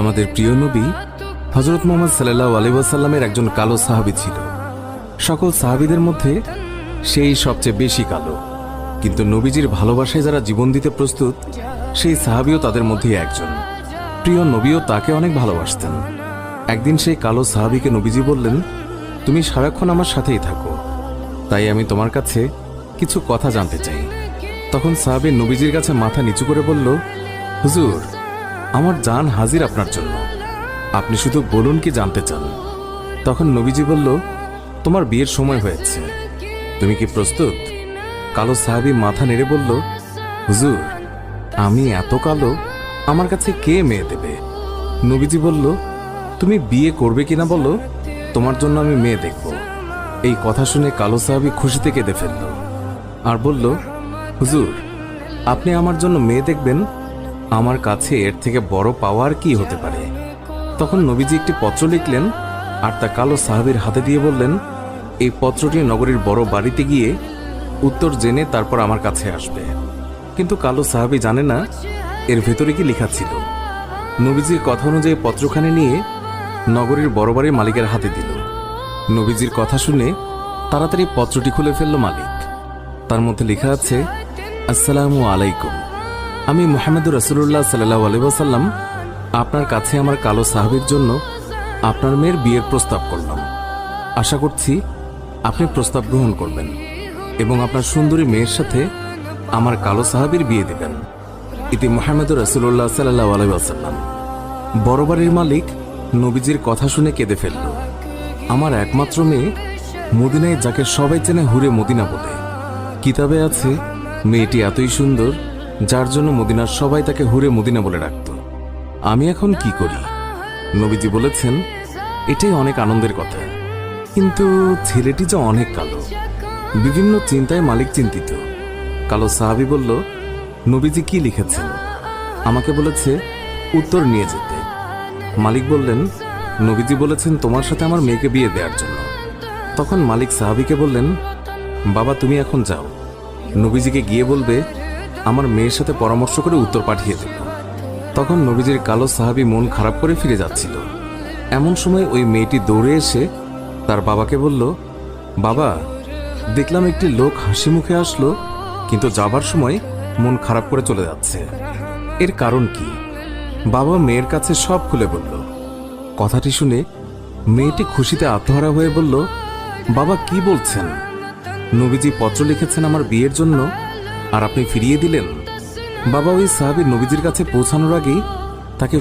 আমাদের প্রিয় নবী হযরত মুহাম্মদ সাল্লাল্লাহু আলাইহি ওয়াসাল্লামের একজন কালো সাহাবী ছিল। সকল সাহাবীদের মধ্যে সেই সবচেয়ে বেশি কালো, কিন্তু নবীজির ভালোবাসায় যারা জীবন দিতে প্রস্তুত সেই সাহাবীও তাদের মধ্যে একজন। প্রিয় নবীও তাকে অনেক ভালোবাসতেন। একদিন সেই কালো সাহাবীকে নবীজি বললেন, তুমি সারাক্ষণ আমার সাথেই থাকো, তাই আমি তোমার কাছে কিছু কথা জানতে চাই। তখন সাহাবী নবীজির কাছে মাথা নিচু করে বলল, হুজুর, আমার জান হাজির আপনার জন্য, আপনি শুধু বলুন কি জানতে চান। তখন নবীজি বলল, তোমার বিয়ের সময় হয়েছে, তুমি কি প্রস্তুত? কালো সাহাবী মাথা নেড়ে বলল, হুজুর, আমি এত কালো, আমার কাছে কে মেয়ে দেবে? নবীজি বলল, তুমি বিয়ে করবে কিনা বলো, তোমার জন্য আমি মেয়ে দেখব। এই কথা শুনে কালো সাহাবী খুশিতে কেঁদে ফেলল আর বলল, হুজুর, আপনি আমার জন্য মেয়ে দেখবেন, আমার কাছে এর থেকে বড় পাওয়ার কি হতে পারে? তখন নবীজি একটি পত্র লিখলেন আর তা কালো সাহাবীর হাতে দিয়ে বললেন, এই পত্রটি নগরীর বড় বাড়িতে গিয়ে উত্তর জেনে তারপর আমার কাছে আসবে। কিন্তু কালো সাহাবী জানে না এর ভেতরে কি লেখা ছিল। নবীজির কথা অনুযায়ী পত্রখানি নিয়ে নগরীর বড় বাড়ির মালিকের হাতে দিল। নবীজির কথা শুনে তাড়াতাড়ি পত্রটি খুলে ফেলল মালিক। তার মধ্যে লেখা আছে, আসসালামু আলাইকুম, আমি মুহাম্মদুর রাসূলুল্লাহ সাল্লাল্লাহু আলাইহি ওয়াসাল্লাম আপনার কাছে আমার কালো সাহাবীর জন্য আপনার মেয়ের বিয়ের প্রস্তাব করলাম। আশা করছি আপনি প্রস্তাব গ্রহণ করবেন এবং আপনার সুন্দরী মেয়ের সাথে আমার কালো সাহাবীর বিয়ে দেবেন। ইতি মুহাম্মদুর রাসূলুল্লাহ সাল্লাল্লাহু আলাইহি ওয়াসাল্লাম। বড় বাড়ির মালিক নবীজির কথা শুনে কেঁদে ফেলল। আমার একমাত্র মেয়ে, মদিনায় যাকে সবাই চেনে হুরে মদিনা বলে। কিতাবে আছে মেয়েটি এতই সুন্দর যার জন্য মদিনার সবাই তাকে হুরে মদিনা বলে ডাকত। আমি এখন কি করি? নবীজি বলেছেন, এটাই অনেক আনন্দের কথা, কিন্তু ছেলেটি যে অনেক কালো। বিভিন্ন চিন্তায় মালিক চিন্তিত। কালো সাহাবী বলল, নবীজি কি লিখেছেন? আমাকে বলেছে উত্তর নিয়ে যেতে। মালিক বললেন, নবীজি বলেছেন তোমার সাথে আমার মেয়েকে বিয়ে দেওয়ার জন্য। তখন মালিক সাহাবীকে বললেন, বাবা, তুমি এখন যাও, নবীজিকে গিয়ে বলবে আমার মেয়ের সাথে পরামর্শ করে উত্তর পাঠিয়ে দেব। তখন নবীজির কালো সাহাবী মন খারাপ করে ফিরে যাচ্ছিল। এমন সময় ওই মেয়েটি দৌড়ে এসে তার বাবাকে বলল, বাবা, দেখলাম একটি লোক হাসি মুখে আসলো, কিন্তু যাবার সময় মন খারাপ করে চলে যাচ্ছে, এর কারণ কি? বাবা মেয়ের কাছে সব খুলে বলল। কথাটি শুনে মেয়েটি খুশিতে আত্মহারা হয়ে বলল, বাবা, কি বলছেন? নবীজি পত্র লিখেছেন আমার বিয়ের জন্য, আর আপনি ফিরিয়ে দিলেন? বাবা ওই সাহাবী নবীজির কাছে পৌঁছানোর আগেই তাকে